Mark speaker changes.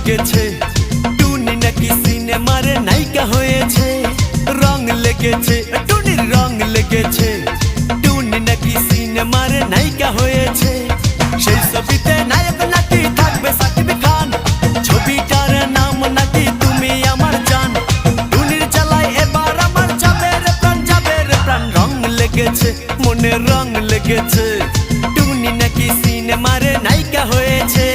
Speaker 1: লেগেছে, টুনি নাকি সিনেমার নায়িকা হয়েছে। রং লেগেছে, টুনির রং লেগেছে, টুনি নাকি সিনেমার নায়িকা হয়েছে। সেই ছবিতে নায়ক নাকি থাকবে সাকিব খান, ছবিটার নাম নাকি তুমি আমার জান। টুনির জ্বালায় এবার আমার যাবে রে প্রাণ, যাবে রে প্রাণ। রং লেগেছে, মনে রং লেগেছে, টুনি নাকি সিনেমার নায়িকা হয়েছে।